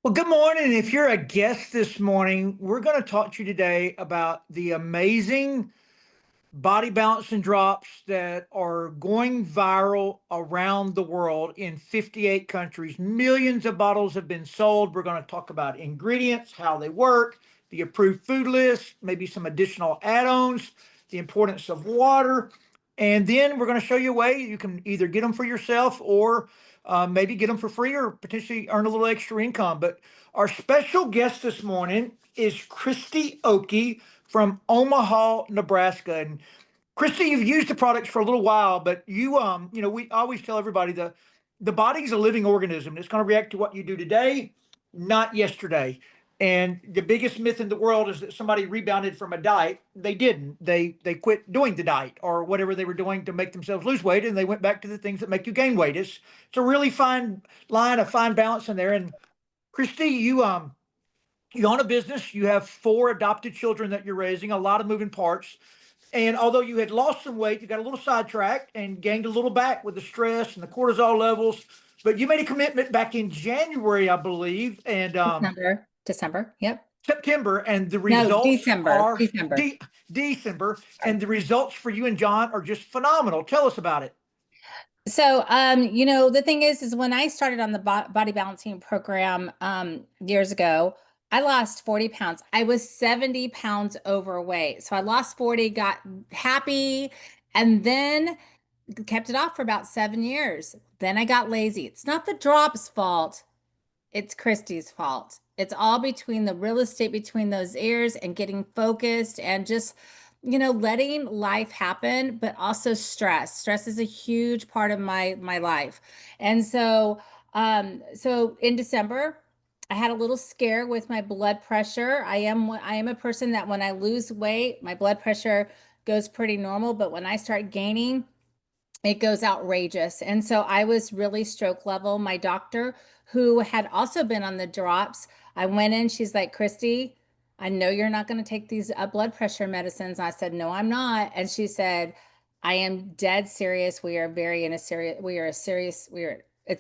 Well, good morning. If you're a guest this morning, we're going to talk to you today about the amazing body balancing drops that are going viral around the world in 58 countries. Millions of bottles have been sold. We're going to talk about ingredients, how they work, the approved food list, maybe some additional add-ons, the importance of water, and then we're going to show you a way you can either get them for yourself or maybe get them for free or potentially earn a little extra income. But our special guest this morning is Kristi Oakey from Omaha, Nebraska. And Kristi, you've used the products for a little while, but we always tell everybody the body's a living organism. It's going to react to what you do today, not yesterday. And the biggest myth in the world is that somebody rebounded from a diet. They didn't. They quit doing the diet or whatever they were doing to make themselves lose weight, and they went back to the things that make you gain weight. It's a really fine line, a fine balance in there. And Kristi, you own a business. You have 4 adopted children that you're raising, a lot of moving parts. And although you had lost some weight, you got a little sidetracked and gained a little back with the stress and the cortisol levels. But you made a commitment back in January, I believe, and December. Yep. September, and the No, results December. are December. December, and the results for you and John are just phenomenal. Tell us about it. So, the thing is when I started on the body balancing program years ago, I lost 40 pounds. I was 70 pounds overweight. So I lost 40, got happy, and then kept it off for about 7 years. Then I got lazy. It's not the drop's fault. It's Kristi's fault. It's all between the real estate between those ears and getting focused and just, letting life happen, but also stress. Stress is a huge part of my life. And so in December, I had a little scare with my blood pressure. I am a person that when I lose weight, my blood pressure goes pretty normal, but when I start gaining, it goes outrageous. And so I was really stroke level. My doctor, who had also been on the drops, I went in, she's like, Kristi, I know you're not going to take these blood pressure medicines. I said, no, I'm not. And she said, I am dead serious. It's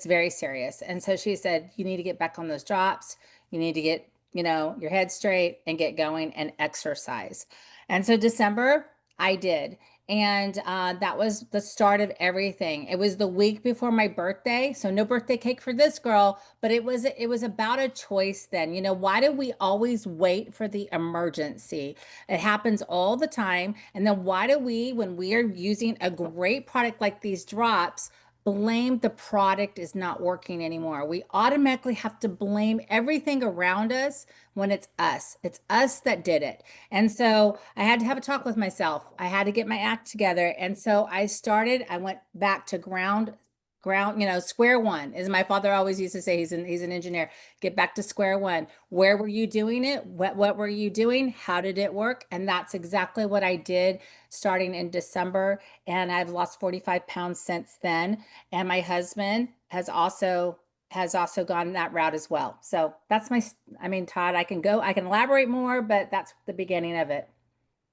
very serious. And so she said, you need to get back on those drops. You need to get, your head straight and get going and exercise. And so December, I did. And that was the start of everything. It was the week before my birthday, so no birthday cake for this girl, but it was about a choice then. Why do we always wait for the emergency? It happens all the time. And then why do we, when we are using a great product like these drops, blame the product is not working anymore? We automatically have to blame everything around us when it's us. It's us that did it. And so I had to have a talk with myself. I had to get my act together. And so I went back to square one, as my father always used to say. He's an engineer. Get back to square one. Where were you doing it? What were you doing? How did it work? And that's exactly what I did starting in December. And I've lost 45 pounds since then. And my husband has also gone that route as well. So Todd, I can elaborate more, but that's the beginning of it.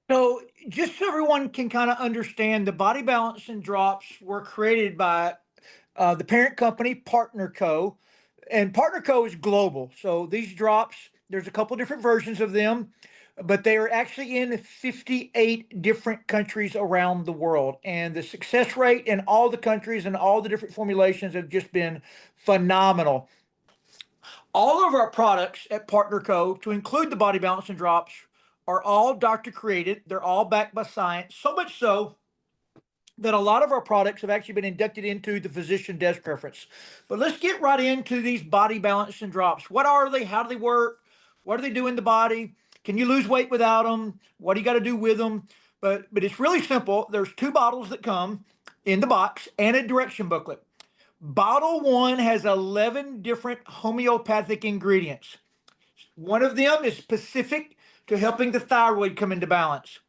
So, just so everyone can kind of understand, the body balancing drops were created by the parent company, Partner Co. And Partner Co is global. So these drops, there's a couple different versions of them, but they are actually in 58 different countries around the world. And the success rate in all the countries and all the different formulations have just been phenomenal. All of our products at Partner Co, to include the body balancing drops, are all doctor created. They're all backed by science, so much so that a lot of our products have actually been inducted into the physician desk preference. But let's get right into these body balancing drops. What are they? How do they work? What do they do in the body? Can you lose weight without them? What do you got to do with them? But it's really simple. There's 2 bottles that come in the box and a direction booklet. Bottle 1 has 11 different homeopathic ingredients. One of them is specific to helping the thyroid come into balance.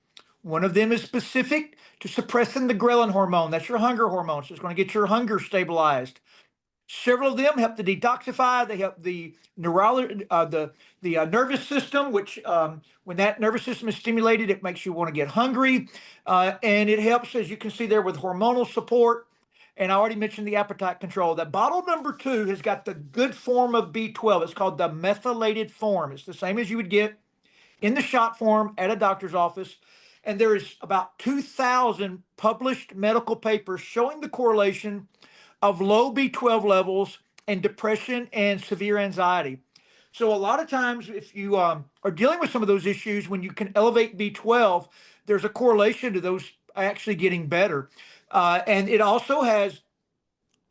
One of them is specific to suppressing the ghrelin hormone. That's your hunger hormone. So it's going to get your hunger stabilized. Several of them help to detoxify. They help the nervous system, which when that nervous system is stimulated, it makes you want to get hungry. And it helps, as you can see there, with hormonal support. And I already mentioned the appetite control. That bottle number 2 has got the good form of B12. It's called the methylated form. It's the same as you would get in the shot form at a doctor's office. And there is about 2,000 published medical papers showing the correlation of low B12 levels and depression and severe anxiety. So a lot of times, if you are dealing with some of those issues, when you can elevate B12, there's a correlation to those actually getting better. And it also has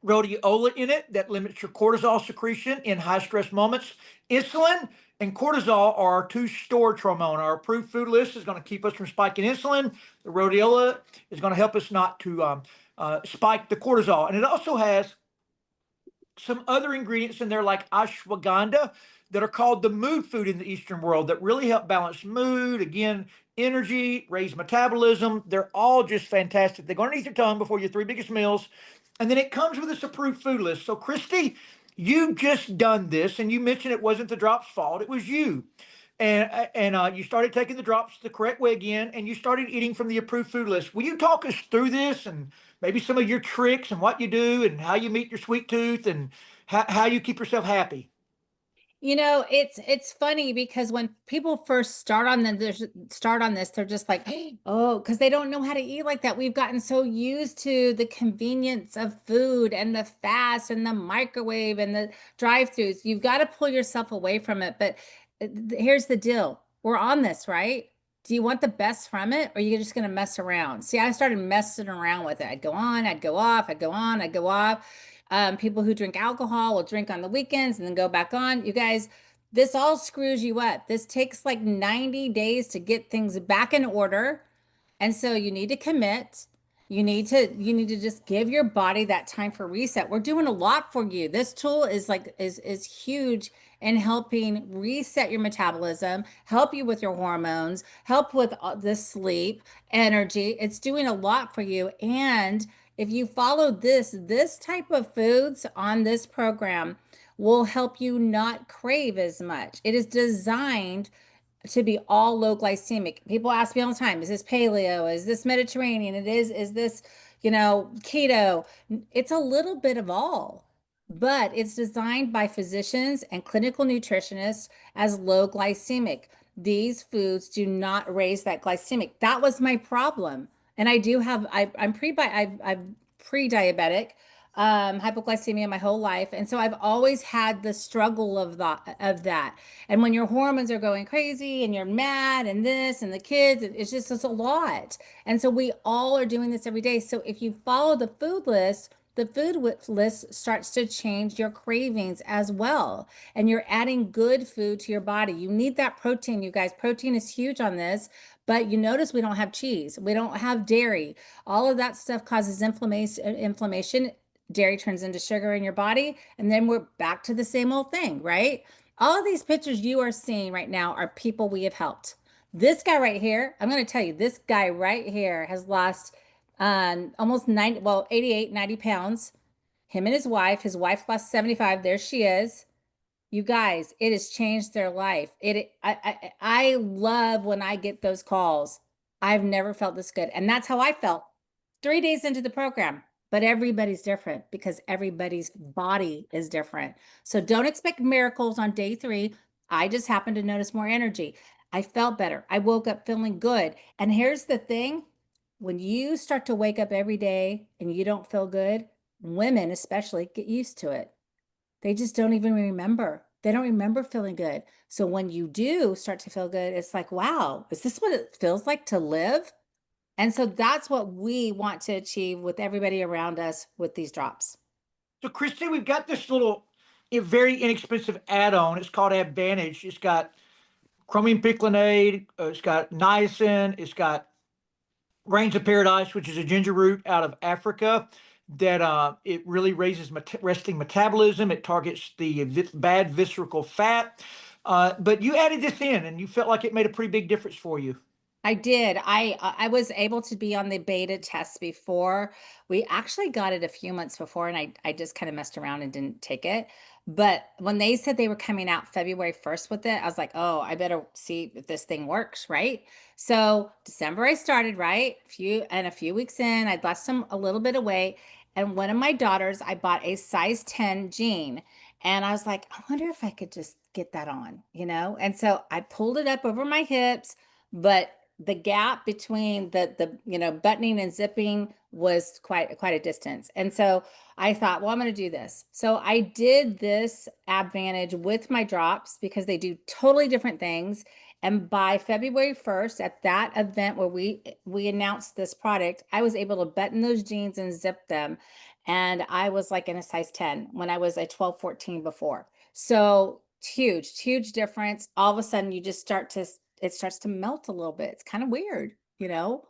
rhodiola in it that limits your cortisol secretion in high stress moments. Insulin and cortisol are our two storage hormone. Our approved food list is going to keep us from spiking insulin. The rhodiola is going to help us not to spike the cortisol. And it also has some other ingredients in there like ashwagandha that are called the mood food in the Eastern world that really help balance mood, again, energy, raise metabolism. They're all just fantastic. They go underneath your tongue before your 3 biggest meals. And then it comes with this approved food list. So, Kristi, you've just done this, and you mentioned it wasn't the drop's fault, it was you. And you started taking the drops the correct way again, and you started eating from the approved food list. Will you talk us through this and maybe some of your tricks and what you do and how you meet your sweet tooth and how you keep yourself happy? It's funny because when people first start on this, they're just like, oh, because they don't know how to eat like that. We've gotten so used to the convenience of food and the fast and the microwave and the drive-throughs. You've got to pull yourself away from it. But here's the deal. We're on this, right? Do you want the best from it, or are you just going to mess around? See, I started messing around with it. I'd go on, I'd go off, I'd go on, I'd go off. People who drink alcohol will drink on the weekends and then go back on. You guys, this all screws you up. This takes like 90 days to get things back in order. And so you need to commit. You need to just give your body that time for reset. We're doing a lot for you. This tool is huge in helping reset your metabolism, help you with your hormones, help with the sleep, energy. It's doing a lot for you. And if you follow this type of foods on this program will help you not crave as much. It is designed to be all low glycemic. People ask me all the time, is this paleo? Is this Mediterranean? Is this, keto? It's a little bit of all, but it's designed by physicians and clinical nutritionists as low glycemic. These foods do not raise that glycemic. That was my problem. And I do have, I'm pre-diabetic, hypoglycemia my whole life. And so I've always had the struggle of that. And when your hormones are going crazy and you're mad and this and the kids, it's a lot. And so we all are doing this every day. So if you follow the food list starts to change your cravings as well. And you're adding good food to your body. You need that protein, you guys. Protein is huge on this. But you notice we don't have cheese. We don't have dairy. All of that stuff causes inflammation. Dairy turns into sugar in your body, and then we're back to the same old thing, right? All of these pictures you are seeing right now are people we have helped. This guy right here, I'm going to tell you, this guy right here has lost almost 90, well, 88, 90 pounds. Him and his wife lost 75. There she is. You guys, it has changed their life. I love when I get those calls. I've never felt this good. And that's how I felt 3 days into the program. But everybody's different because everybody's body is different. So don't expect miracles on day 3. I just happened to notice more energy. I felt better. I woke up feeling good. And here's the thing, when you start to wake up every day and you don't feel good, women especially get used to it. They just don't even remember. They don't remember feeling good. So when you do start to feel good, it's like, wow, is this what it feels like to live? And so that's what we want to achieve with everybody around us with these drops. So, Kristi, we've got this little very inexpensive add-on. It's called AbVantage. It's got chromium picolinate, it's got niacin, it's got grains of paradise, which is a ginger root out of Africa that it really raises resting metabolism. It targets the bad visceral fat. But you added this in and you felt like it made a pretty big difference for you. I did. I was able to be on the beta test before. We actually got it a few months before, and I just kind of messed around and didn't take it. But when they said they were coming out February 1st with it, I was like, oh, I better see if this thing works, right? So December I started, right? A few weeks in, I'd lost a little bit of weight. And one of my daughters, I bought a size 10 jean. And I was like, I wonder if I could just get that on, you know? And so I pulled it up over my hips, but the gap between the buttoning and zipping was quite a distance. And so I thought, well, I'm going to do this. So I did this AbVantage with my drops because they do totally different things. And by February 1st, at that event where we announced this product, I was able to button those jeans and zip them. And I was like in a size 10 when I was a 12, 14 before. So huge difference. All of a sudden you just it starts to melt a little bit. It's kind of weird, you know?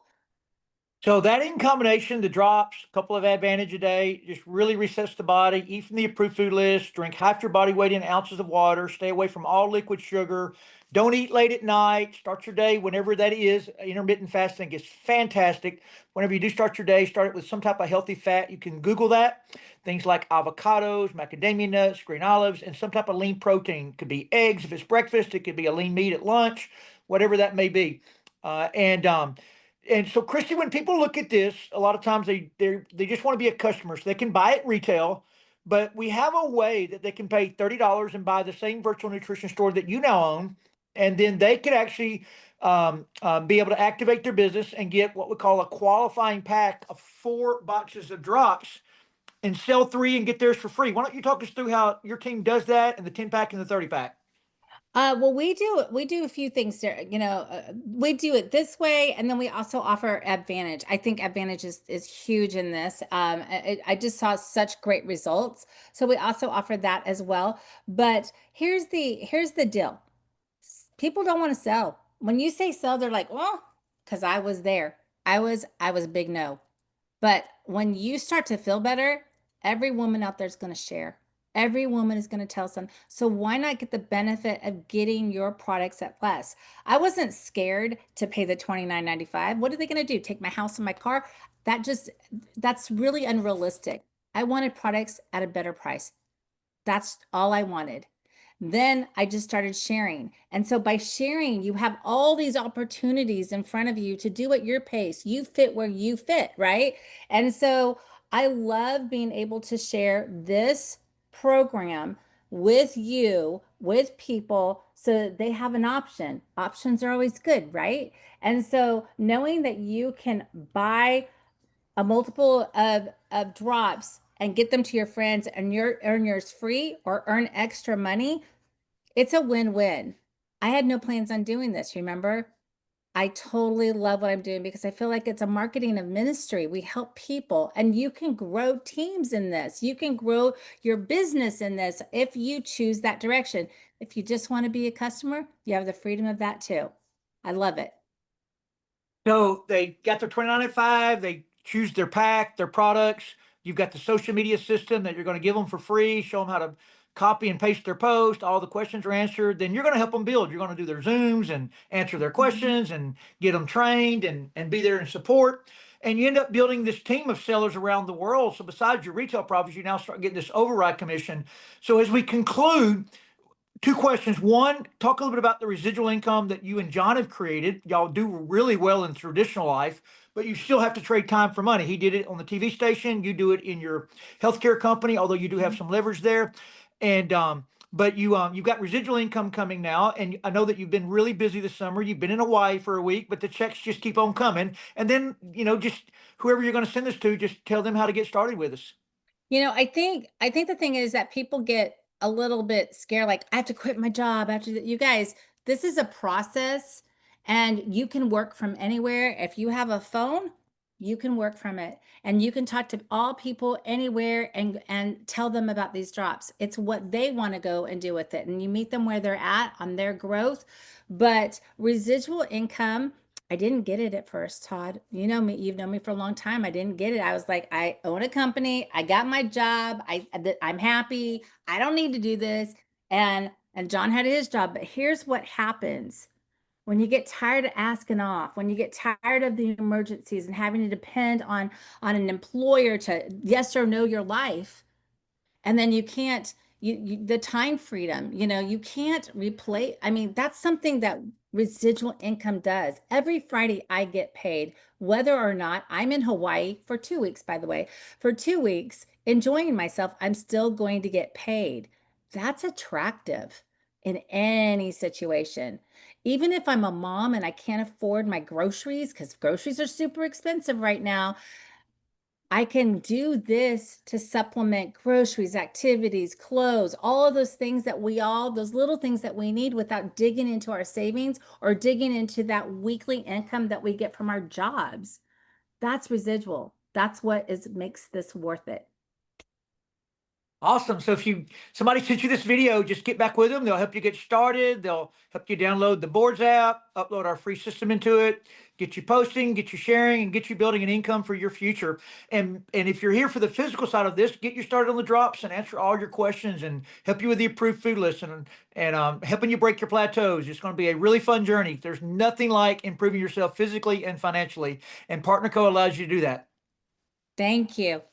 So that in combination, the drops, a couple of AdVantage a day, just really resets the body. Eat from the approved food list. Drink half your body weight in ounces of water. Stay away from all liquid sugar. Don't eat late at night. Start your day whenever that is. Intermittent fasting is fantastic. Whenever you do start your day, start it with some type of healthy fat. You can Google that. Things like avocados, macadamia nuts, green olives, and some type of lean protein. Could be eggs if it's breakfast. It could be a lean meat at lunch, whatever that may be. And so, Christy, when people look at this, a lot of times they just want to be a customer, so they can buy it retail. But we have a way that they can pay $30 and buy the same virtual nutrition store that you now own, and then they could actually be able to activate their business and get what we call a qualifying pack of 4 boxes of drops and sell 3 and get theirs for free. Why don't you talk us through how your team does that and the 10 pack and the 30 pack? Well, we do a few things there. We do it this way, and then we also offer AdVantage. I think AdVantage is huge in this. I just saw such great results, so we also offer that as well. But here's the deal: people don't want to sell. When you say sell, they're like, well, because I was there. I was a big no. But when you start to feel better, every woman out there is going to share. Every woman is going to tell some. So why not get the benefit of getting your products at less? I wasn't scared to pay the $29.95. What are they going to do? Take my house and my car? That's really unrealistic. I wanted products at a better price. That's all I wanted. Then I just started sharing. And so by sharing, you have all these opportunities in front of you to do at your pace. You fit where you fit, right? And so I love being able to share this program with you, with people, so that they have an option. Options are always good, right? And so knowing that you can buy a multiple of drops and get them to your friends and earn yours free or earn extra money, it's a win-win. I had no plans on doing this, remember? I totally love what I'm doing because I feel like it's a marketing of ministry. We help people, and you can grow teams in this. You can grow your business in this if you choose that direction. If you just want to be a customer, you have the freedom of that too. I love it. So they got their 29.5, they choose their pack, their products. You've got the social media system that you're going to give them for free, show them how to copy and paste their post. All the questions are answered. Then you're going to help them build. You're going to do their Zooms and answer their questions and get them trained and be there in support. And you end up building this team of sellers around the world. So besides your retail profits, you now start getting this override commission. So as we conclude, 2 questions. One, talk a little bit about the residual income that you and John have created. Y'all do really well in traditional life, but you still have to trade time for money. He did it on the TV station. You do it in your healthcare company, although you do have some leverage there. And but you've got residual income coming now, and I know that you've been really busy this summer. You've been in Hawaii for a week, but the checks just keep on coming. And then just whoever you're going to send this to, just tell them how to get started with us. I think the thing is that people get a little bit scared, like I have to quit my job after that. You guys, this is a process and you can work from anywhere. If you have a phone, you can work from it and you can talk to all people anywhere and tell them about these drops. It's what they want to go and do with it. And you meet them where they're at on their growth. But residual income, I didn't get it at first, Todd. You know me, you've known me for a long time. I didn't get it. I was like, I own a company. I got my job. I'm happy. I don't need to do this. And John had his job. But here's what happens when you get tired of asking off, when you get tired of the emergencies and having to depend on an employer to yes or no your life, and then you can't the time freedom, you can't replace. I mean, that's something that Residual income does. Every Friday I get paid, whether or not I'm in Hawaii for 2 weeks, by the way, for 2 weeks, enjoying myself, I'm still going to get paid. That's attractive in any situation. Even if I'm a mom and I can't afford my groceries, because groceries are super expensive right now, I can do this to supplement groceries, activities, clothes, all of those things that those little things that we need without digging into our savings or digging into that weekly income that we get from our jobs. That's residual. That's what makes this worth it. Awesome. So if somebody sent you this video, just get back with them. They'll help you get started. They'll help you download the Boards app, upload our free system into it, get you posting, get you sharing, and get you building an income for your future. And if you're here for the physical side of this, get you started on the drops and answer all your questions and help you with the approved food list and helping you break your plateaus. It's going to be a really fun journey. There's nothing like improving yourself physically and financially, and Partner Co allows you to do that. Thank you.